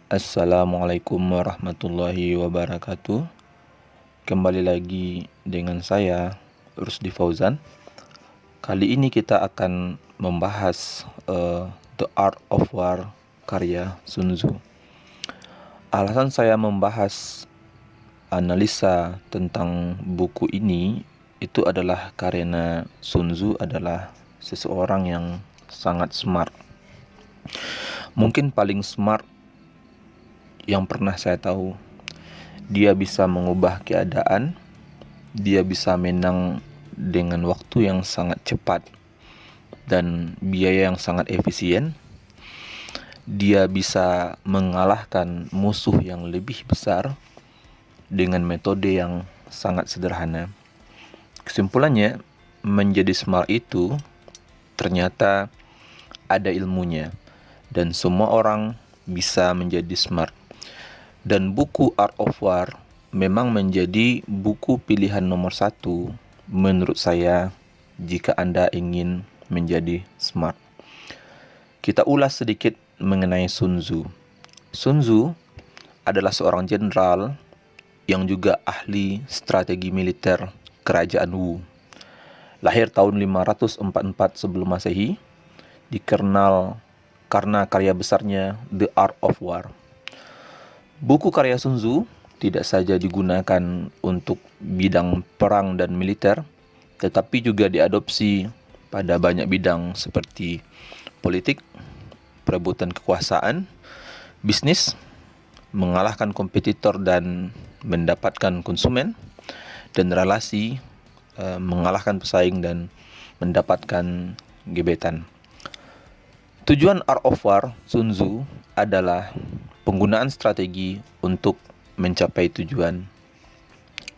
Assalamualaikum warahmatullahi wabarakatuh. Kembali lagi dengan saya, Rusdi Fauzan. Kali ini kita akan membahas The Art of War karya Sun Tzu. Alasan saya membahas analisa tentang buku ini itu adalah karena Sun Tzu adalah seseorang yang sangat smart. Mungkin paling smart yang pernah saya tahu. Dia bisa mengubah keadaan, dia bisa menang dengan waktu yang sangat cepat dan biaya yang sangat efisien. Dia bisa mengalahkan musuh yang lebih besar dengan metode yang sangat sederhana. Kesimpulannya, menjadi smart itu ternyata ada ilmunya dan semua orang bisa menjadi smart. Dan buku Art of War memang menjadi buku pilihan nomor 1 menurut saya jika Anda ingin menjadi smart. Kita ulas sedikit mengenai Sun Tzu. Sun Tzu adalah seorang jenderal yang juga ahli strategi militer kerajaan Wu. Lahir tahun 544 sebelum Masehi, dikenal karena karya besarnya The Art of War. Buku karya Sun Tzu tidak saja digunakan untuk bidang perang dan militer, tetapi juga diadopsi pada banyak bidang seperti politik, perebutan kekuasaan, bisnis, mengalahkan kompetitor dan mendapatkan konsumen, dan relasi, mengalahkan pesaing dan mendapatkan gebetan. Tujuan Art of War Sun Tzu adalah penggunaan strategi untuk mencapai tujuan.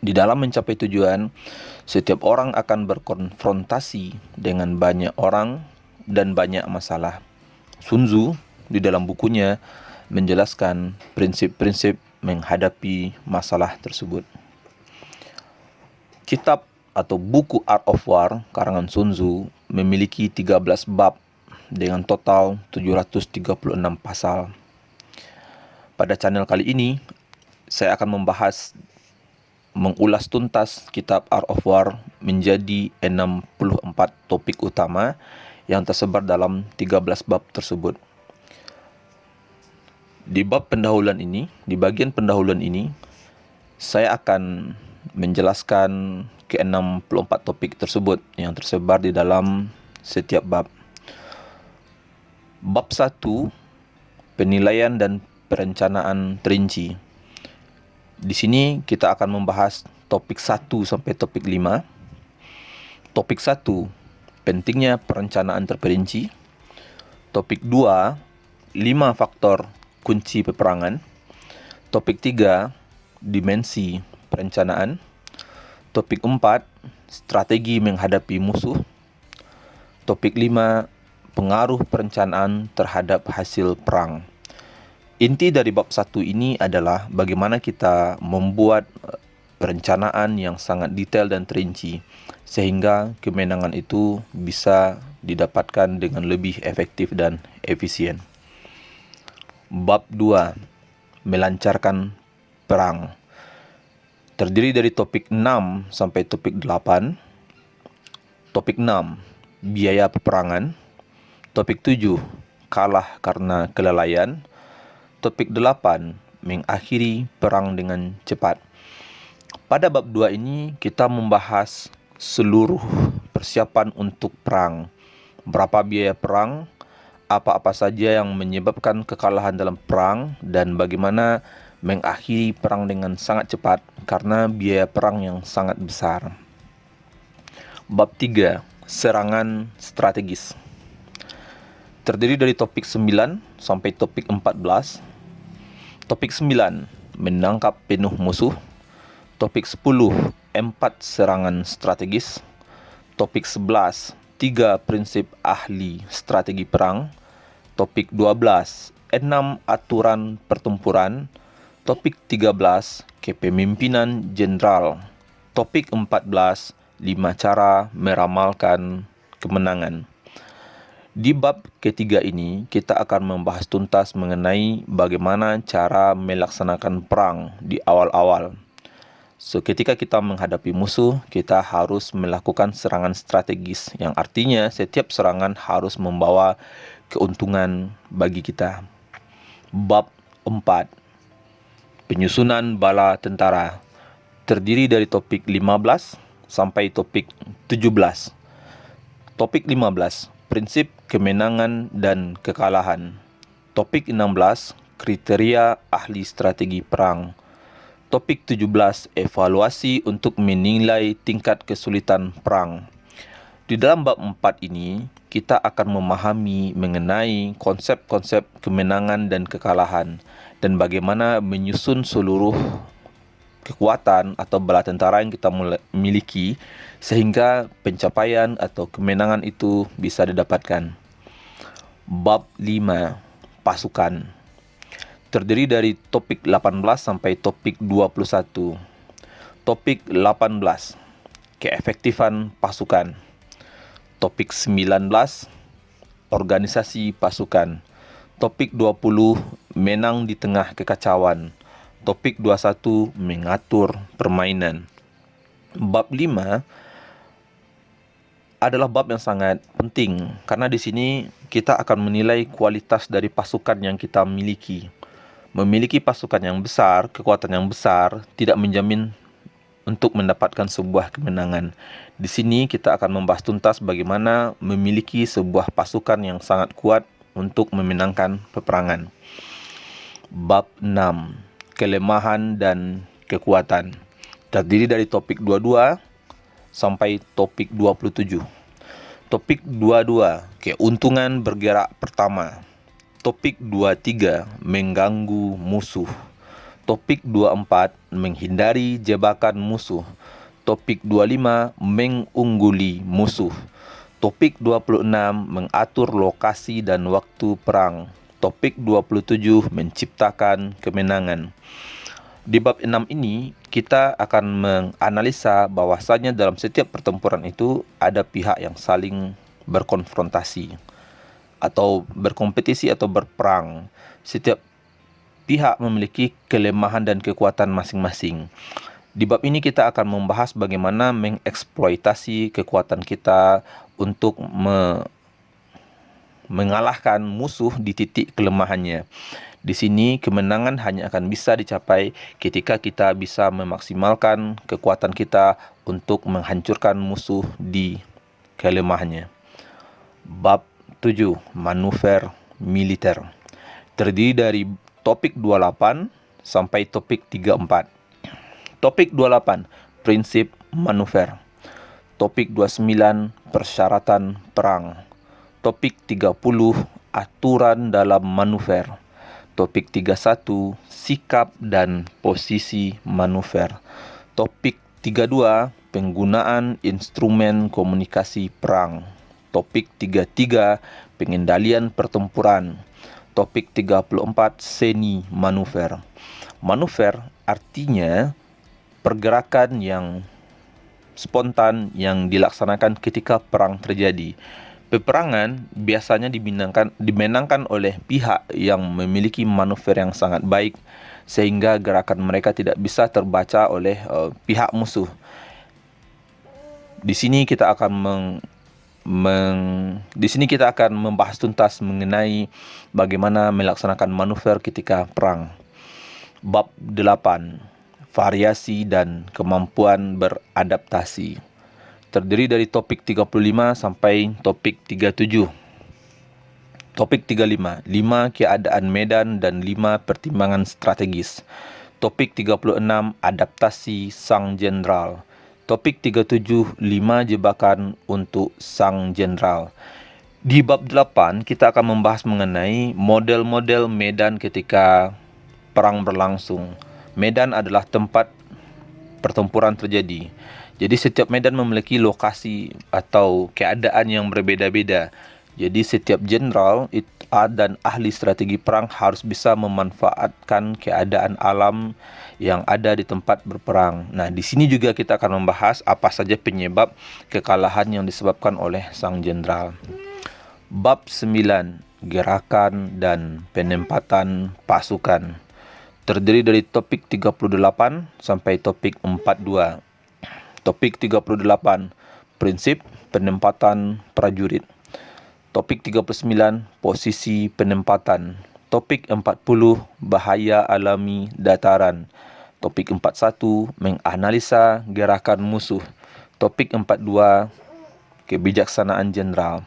Di dalam mencapai tujuan, setiap orang akan berkonfrontasi dengan banyak orang dan banyak masalah. Sun Tzu di dalam bukunya menjelaskan prinsip-prinsip menghadapi masalah tersebut. Kitab atau buku Art of War karangan Sun Tzu memiliki 13 bab dengan total 736 pasal. Pada channel kali ini, saya akan mengulas tuntas kitab Art of War menjadi 64 topik utama yang tersebar dalam 13 bab tersebut. Di bagian pendahuluan ini, saya akan menjelaskan ke-64 topik tersebut yang tersebar di dalam setiap bab. Bab 1, penilaian dan perencanaan terinci. Di sini kita akan membahas topik 1 sampai topik 5. Topik 1, pentingnya perencanaan terperinci. Topik 2, 5 faktor kunci peperangan. Topik 3, dimensi perencanaan. Topik 4, strategi menghadapi musuh. Topik 5, pengaruh perencanaan terhadap hasil perang. Inti dari bab 1 ini adalah bagaimana kita membuat perencanaan yang sangat detail dan terinci sehingga kemenangan itu bisa didapatkan dengan lebih efektif dan efisien. Bab 2, melancarkan perang. Terdiri dari topik 6 sampai topik 8. Topik 6, biaya peperangan. Topik 7, kalah karena kelalaian. Topik 8, mengakhiri perang dengan cepat. Pada bab 2 ini kita membahas seluruh persiapan untuk perang. Berapa biaya perang, apa-apa saja yang menyebabkan kekalahan dalam perang, dan bagaimana mengakhiri perang dengan sangat cepat karena biaya perang yang sangat besar. Bab 3, serangan strategis. Terdiri dari topik 9 sampai topik 14. Topik 9, menangkap penuh musuh. Topik 10, 4 serangan strategis. Topik 11, 3 prinsip ahli strategi perang. Topik 12, 6 aturan pertempuran. Topik 13, kepemimpinan jenderal. Topik 14, 5 cara meramalkan kemenangan. Di bab ketiga ini, kita akan membahas tuntas mengenai bagaimana cara melaksanakan perang di awal-awal. So, ketika kita menghadapi musuh, kita harus melakukan serangan strategis, yang artinya setiap serangan harus membawa keuntungan bagi kita. Bab 4, penyusunan bala tentara, terdiri dari topik 15 sampai topik 17. Topik 15, prinsip kemenangan dan kekalahan. Topik 16, kriteria ahli strategi perang. Topik 17, evaluasi untuk menilai tingkat kesulitan perang. Di dalam bab 4 ini, kita akan memahami mengenai konsep-konsep kemenangan dan kekalahan dan bagaimana menyusun seluruh kekuatan atau bala tentara yang kita miliki sehingga pencapaian atau kemenangan itu bisa didapatkan. Bab 5, pasukan, terdiri dari topik 18 sampai topik 21. Topik 18, keefektifan pasukan. Topik 19, organisasi pasukan. Topik 20, menang di tengah kekacauan. Topik 21, mengatur permainan. Bab 5 adalah bab yang sangat penting karena di sini kita akan menilai kualitas dari pasukan yang kita miliki. Memiliki pasukan yang besar, kekuatan yang besar, tidak menjamin untuk mendapatkan sebuah kemenangan. Di sini kita akan membahas tuntas bagaimana memiliki sebuah pasukan yang sangat kuat untuk memenangkan peperangan. Bab 6, kelemahan dan kekuatan, terdiri dari topik 22 sampai topik 27. Topik 22, keuntungan bergerak pertama. Topik 23, mengganggu musuh. Topik 24, menghindari jebakan musuh. Topik 25, mengungguli musuh. Topik 26, mengatur lokasi dan waktu perang. Topik 27, menciptakan kemenangan. Di bab 6 ini, kita akan menganalisa bahwasanya dalam setiap pertempuran itu ada pihak yang saling berkonfrontasi atau berkompetisi atau berperang. Setiap pihak memiliki kelemahan dan kekuatan masing-masing. Di bab ini kita akan membahas bagaimana mengeksploitasi kekuatan kita untuk mengalahkan musuh di titik kelemahannya. Di sini kemenangan hanya akan bisa dicapai ketika kita bisa memaksimalkan kekuatan kita untuk menghancurkan musuh di kelemahannya. Bab 7, manuver militer, terdiri dari topik 28 sampai topik 34. Topik 28, prinsip manuver. Topik 29, persyaratan perang. Topik 30, aturan dalam manuver. Topik 31, sikap dan posisi manuver. Topik 32, penggunaan instrumen komunikasi perang. Topik 33, pengendalian pertempuran. Topik 34, seni manuver. Manuver artinya pergerakan yang spontan yang dilaksanakan ketika perang terjadi. Peperangan biasanya dimenangkan oleh pihak yang memiliki manuver yang sangat baik sehingga gerakan mereka tidak bisa terbaca oleh pihak musuh. Di sini kita akan membahas tuntas mengenai bagaimana melaksanakan manuver ketika perang. Bab 8, variasi dan kemampuan beradaptasi, terdiri dari topik 35 sampai topik 37. Topik 35, 5 keadaan medan dan 5 pertimbangan strategis. Topik 36, adaptasi sang jenderal. Topik 37, 5 jebakan untuk sang jenderal. Di bab 8, kita akan membahas mengenai model-model medan ketika perang berlangsung. Medan adalah tempat pertempuran terjadi. Jadi setiap medan memiliki lokasi atau keadaan yang berbeda-beda. Jadi setiap jenderal dan ahli strategi perang harus bisa memanfaatkan keadaan alam yang ada di tempat berperang. Nah, di sini juga kita akan membahas apa saja penyebab kekalahan yang disebabkan oleh sang jenderal. Bab 9, Gerakan dan Penempatan Pasukan. Terdiri dari topik 38 sampai topik 42. Topik 38, Prinsip Penempatan Prajurit. Topik 39, Posisi Penempatan. Topik 40, Bahaya Alami Dataran. Topik 41, Menganalisa Gerakan Musuh. Topik 42, Kebijaksanaan Jenderal.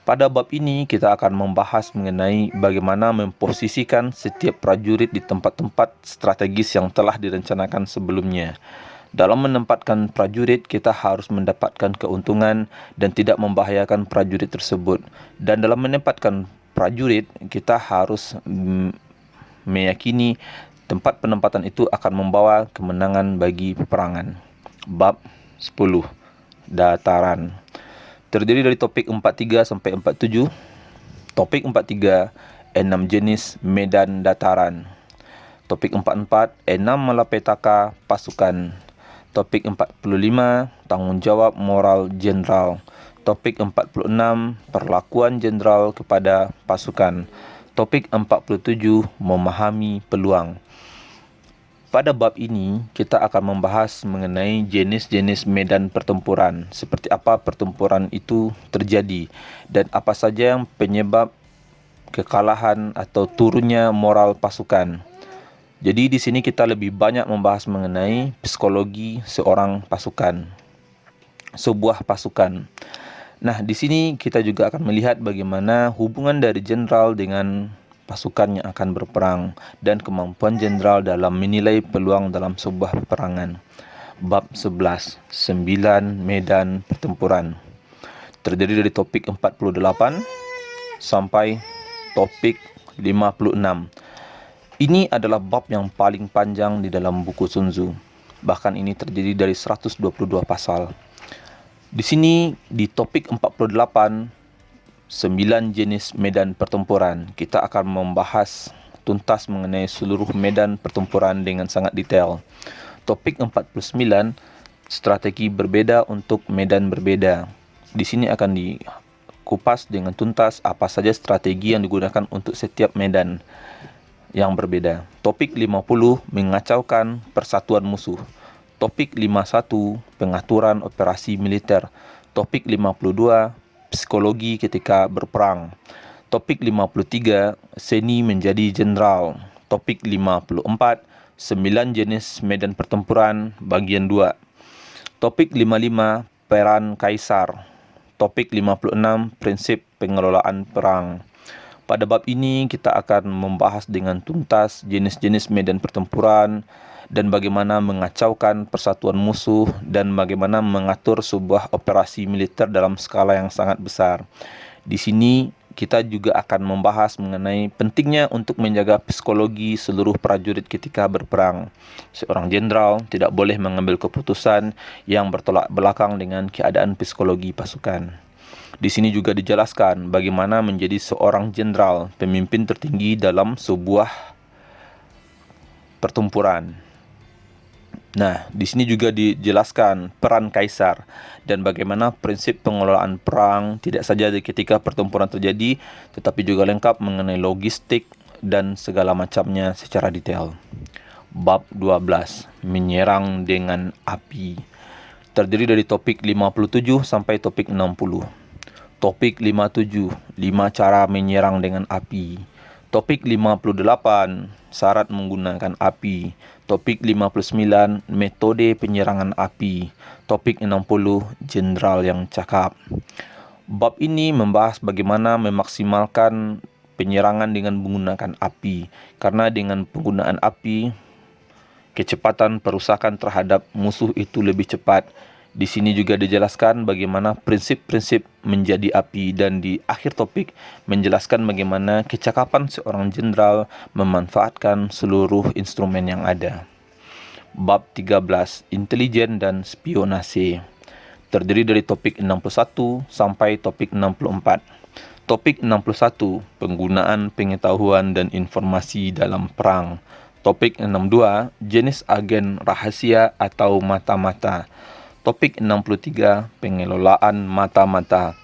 Pada bab ini kita akan membahas mengenai bagaimana memposisikan setiap prajurit di tempat-tempat strategis yang telah direncanakan sebelumnya. Dalam menempatkan prajurit, kita harus mendapatkan keuntungan dan tidak membahayakan prajurit tersebut. Dan dalam menempatkan prajurit, kita harus meyakini tempat penempatan itu akan membawa kemenangan bagi peperangan. Bab 10, Dataran. Terdiri dari topik 43 sampai 47. Topik 43, 6 jenis medan dataran. Topik 44, 6 malapetaka pasukan. Topik 45, tanggungjawab moral jenderal. Topik 46, perlakuan jenderal kepada pasukan. Topik 47, memahami peluang. Pada bab ini, kita akan membahas mengenai jenis-jenis medan pertempuran, seperti apa pertempuran itu terjadi, dan apa saja yang penyebab kekalahan atau turunnya moral pasukan. Jadi di sini kita lebih banyak membahas mengenai psikologi seorang pasukan, sebuah pasukan. Nah, di sini kita juga akan melihat bagaimana hubungan dari jenderal dengan pasukan yang akan berperang dan kemampuan jenderal dalam menilai peluang dalam sebuah peperangan. Bab 11, 9 medan pertempuran. Terdiri dari topik 48 sampai topik 56. Ini adalah bab yang paling panjang di dalam buku Sun Tzu. Bahkan ini terdiri dari 122 pasal. Di sini di topik 48, 9 jenis medan pertempuran, kita akan membahas tuntas mengenai seluruh medan pertempuran dengan sangat detail. Topik 49, strategi berbeda untuk medan berbeda. Di sini akan dikupas dengan tuntas apa saja strategi yang digunakan untuk setiap medan yang berbeda. Topik 50, mengacaukan persatuan musuh. Topik 51, pengaturan operasi militer. Topik 52, psikologi ketika berperang. Topik 53, seni menjadi jenderal. Topik 54, 9 jenis medan pertempuran bagian 2. Topik 55, peran kaisar. Topik 56, prinsip pengelolaan perang. Pada bab ini kita akan membahas dengan tuntas jenis-jenis medan pertempuran dan bagaimana mengacaukan persatuan musuh dan bagaimana mengatur sebuah operasi militer dalam skala yang sangat besar. Di sini kita juga akan membahas mengenai pentingnya untuk menjaga psikologi seluruh prajurit ketika berperang. Seorang jenderal tidak boleh mengambil keputusan yang bertolak belakang dengan keadaan psikologi pasukan. Di sini juga dijelaskan bagaimana menjadi seorang jenderal, pemimpin tertinggi dalam sebuah pertempuran. Nah, di sini juga dijelaskan peran kaisar dan bagaimana prinsip pengelolaan perang tidak saja ketika pertempuran terjadi, tetapi juga lengkap mengenai logistik dan segala macamnya secara detail. Bab 12, menyerang dengan api. Terdiri dari topik 57 sampai topik 60. Topik 57, 5 cara menyerang dengan api. Topik 58, syarat menggunakan api. Topik 59, metode penyerangan api. Topik 60, jenderal yang cakap. Bab ini membahas bagaimana memaksimalkan penyerangan dengan menggunakan api. Karena dengan penggunaan api, kecepatan perusakan terhadap musuh itu lebih cepat. Di sini juga dijelaskan bagaimana prinsip-prinsip menjadi api dan di akhir topik menjelaskan bagaimana kecakapan seorang jenderal memanfaatkan seluruh instrumen yang ada. Bab 13, intelijen dan spionase. Terdiri dari topik 61 sampai topik 64. Topik 61, penggunaan pengetahuan dan informasi dalam perang. Topik 62, jenis agen rahasia atau mata-mata. Topik 63, pengelolaan mata-mata.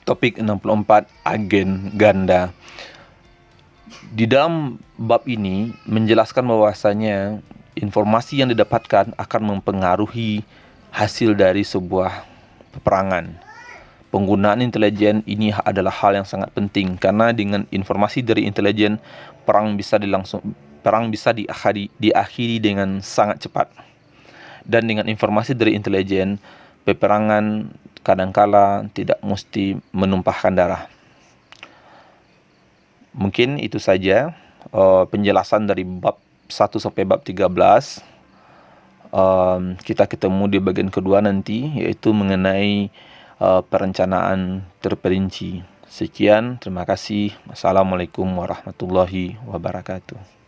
Topik 64, agen ganda. Di dalam bab ini menjelaskan bahwasanya informasi yang didapatkan akan mempengaruhi hasil dari sebuah peperangan. Penggunaan intelijen ini adalah hal yang sangat penting, karena dengan informasi dari intelijen perang bisa diakhiri dengan sangat cepat. Dan dengan informasi dari intelijen, peperangan kadangkala tidak mesti menumpahkan darah. Mungkin itu saja penjelasan dari bab 1 sampai bab 13. Kita ketemu di bagian kedua nanti, yaitu mengenai perencanaan terperinci. Sekian, terima kasih. Assalamualaikum warahmatullahi wabarakatuh.